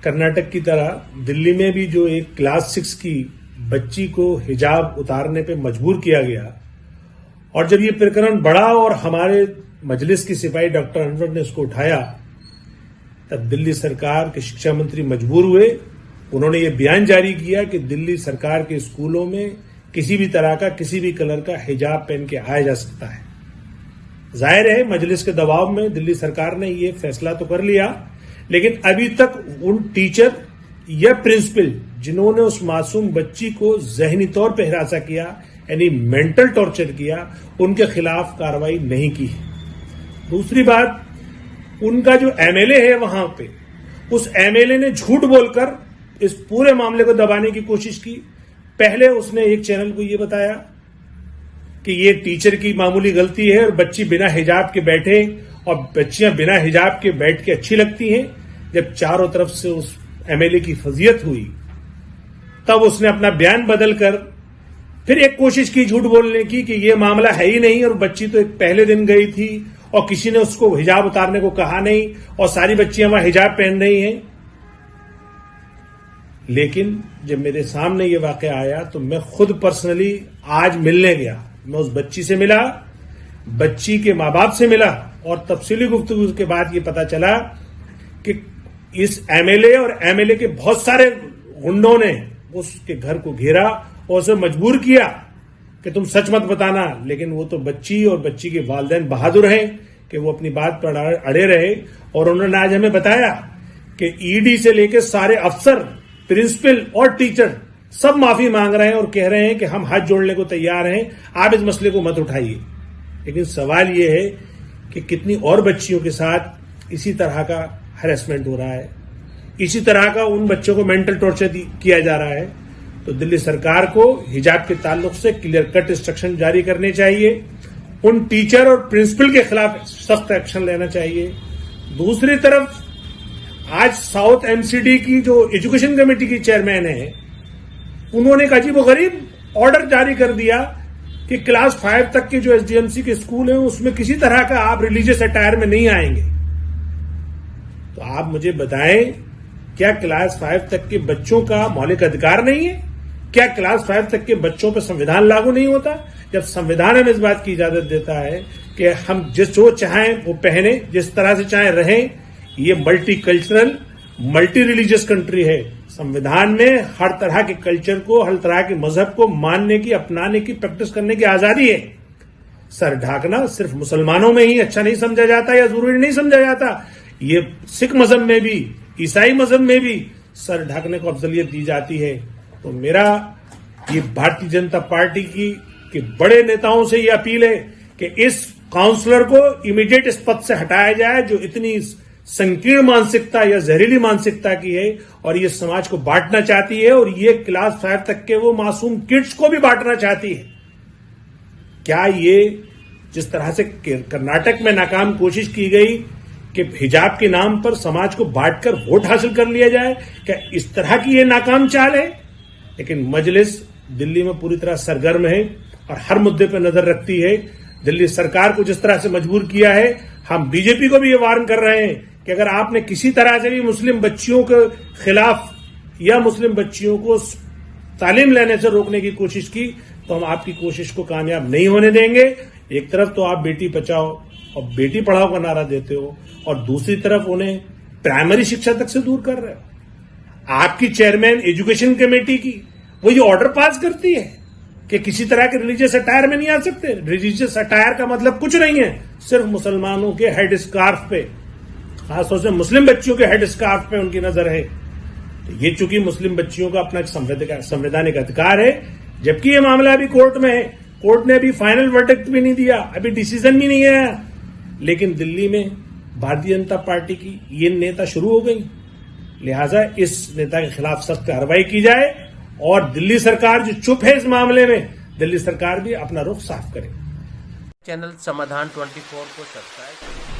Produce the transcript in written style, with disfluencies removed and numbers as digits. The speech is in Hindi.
कर्नाटक की तरह दिल्ली में भी जो एक क्लास 6 की बच्ची को हिजाब उतारने पे मजबूर किया गया और जब ये प्रकरण बढ़ा और हमारे मजलिस की सिपाही डॉक्टर अनवर ने उसको उठाया, तब दिल्ली सरकार के शिक्षा मंत्री मजबूर हुए। उन्होंने ये बयान जारी किया कि दिल्ली सरकार के स्कूलों में किसी भी तरह का, किसी भी कलर का हिजाब पहन के आया जा सकता है। जाहिर है मजलिस के दबाव में दिल्ली सरकार ने ये फैसला तो कर लिया, लेकिन अभी तक उन टीचर या प्रिंसिपल जिन्होंने उस मासूम बच्ची को जहनी तौर पर हिरासा किया, यानी मेंटल टॉर्चर किया, उनके खिलाफ कार्रवाई नहीं की है। दूसरी बात, उनका जो एमएलए है वहां पे, उस एमएलए ने झूठ बोलकर इस पूरे मामले को दबाने की कोशिश की। पहले उसने एक चैनल को यह बताया कि ये टीचर की मामूली गलती है और बच्ची बिना हिजाब के बैठे और बच्चियां बिना हिजाब के बैठ के अच्छी लगती हैं। जब चारों तरफ से उस एमएलए की फजीयत हुई, तब उसने अपना बयान बदलकर फिर एक कोशिश की झूठ बोलने की कि ये मामला है ही नहीं और बच्ची तो एक पहले दिन गई थी और किसी ने उसको हिजाब उतारने को कहा नहीं और सारी बच्चियां वहां हिजाब पहन रही हैं। लेकिन जब मेरे सामने ये वाकया आया तो मैं खुद पर्सनली आज मिलने गया। मैं उस बच्ची से मिला, बच्ची के मां बाप से मिला और तफसीली गुफ्तगू के बाद ये पता चला कि इस एमएलए और एमएलए के बहुत सारे गुंडों ने उसके घर को घेरा और उसे मजबूर किया कि तुम सच मत बताना। लेकिन वो तो बच्ची और बच्ची के वालिदैन बहादुर हैं कि वो अपनी बात पर अड़े रहे और उन्होंने आज हमें बताया कि ईडी से लेकर सारे अफसर, प्रिंसिपल और टीचर सब माफी मांग रहे हैं और कह रहे हैं कि हम हाथ जोड़ने को तैयार हैं, आप इस मसले को मत उठाइए। लेकिन सवाल यह है कि कितनी और बच्चियों के साथ इसी तरह का हैरेसमेंट हो रहा है, इसी तरह का उन बच्चों को मेंटल टॉर्चर किया जा रहा है। तो दिल्ली सरकार को हिजाब के ताल्लुक से क्लियर कट इंस्ट्रक्शन जारी करने चाहिए, उन टीचर और प्रिंसिपल के खिलाफ सख्त एक्शन लेना चाहिए। दूसरी तरफ आज साउथ एमसीडी की जो एजुकेशन कमेटी की चेयरमैन है, उन्होंने एक अजीबोगरीब ऑर्डर जारी कर दिया कि क्लास 5 तक के जो एसडीएमसी के स्कूल हैं उसमें किसी तरह का आप रिलीजियस अटायर में नहीं आएंगे। तो आप मुझे बताएं, क्या क्लास 5 तक के बच्चों का मौलिक अधिकार नहीं है? क्या क्लास 5 तक के बच्चों पर संविधान लागू नहीं होता? जब संविधान हमें इस बात की इजाजत देता है कि हम जो चाहें वो पहने, जिस तरह से चाहें रहें, ये multi cultural, multi religious country है। संविधान में हर तरह के कल्चर को, हर तरह के मजहब को मानने की, अपनाने की, प्रैक्टिस करने की आजादी है। सर ढाकना सिर्फ मुसलमानों में ही अच्छा नहीं समझा जाता या जरूरी नहीं समझा जाता, ये सिख मजहब में भी, ईसाई मजहब में भी सर ढकने को अफजलियत दी जाती है। तो मेरा ये भारतीय जनता पार्टी की के बड़े नेताओं से ये अपील है कि इस काउंसलर को इमीडिएट इस पद से हटाया जाए, जो इतनी संकीर्ण मानसिकता या जहरीली मानसिकता की है और ये समाज को बांटना चाहती है और ये क्लास 5 तक के वो मासूम किड्स को भी बांटना चाहती है। क्या ये जिस तरह से कर्नाटक में नाकाम कोशिश की गई कि हिजाब के नाम पर समाज को बांटकर वोट हासिल कर लिया जाए, क्या इस तरह की ये नाकाम चाल है? लेकिन मजलिस दिल्ली में पूरी तरह सरगर्म है और हर मुद्दे पर नजर रखती है। दिल्ली सरकार को जिस तरह से मजबूर किया है, हम बीजेपी को भी ये वार्न कर रहे हैं कि अगर आपने किसी तरह से भी मुस्लिम बच्चियों के खिलाफ या मुस्लिम बच्चियों को तालीम लेने से रोकने की कोशिश की, तो हम आपकी कोशिश को कामयाब नहीं होने देंगे। एक तरफ तो आप बेटी बचाओ और बेटी पढ़ाओ का नारा देते हो और दूसरी तरफ उन्हें प्राइमरी शिक्षा तक से दूर कर रहे हो। आपकी चेयरमैन एजुकेशन कमेटी की वो ये ऑर्डर पास करती है कि किसी तरह के रिलीजियस अटायर में नहीं आ सकते। रिलीजियस अटायर का मतलब कुछ नहीं है, सिर्फ मुसलमानों के हेड स्कार्फ पे, खासतौर से मुस्लिम बच्चियों के हेड स्कार्फ पे उनकी नजर है। तो ये चूंकि मुस्लिम बच्चियों का अपना संवैधानिक अधिकार है, जबकि ये मामला अभी कोर्ट में है, कोर्ट ने अभी फाइनल वर्डिक्ट भी नहीं दिया, अभी डिसीजन भी नहीं आया। लेकिन दिल्ली में भारतीय जनता पार्टी की ये नेता शुरू हो गई, लिहाजा इस नेता के खिलाफ सख्त कार्रवाई की जाए और दिल्ली सरकार जो चुप है इस मामले में, दिल्ली सरकार भी अपना रुख साफ करे। चैनल समाधान 24 को सब्सक्राइब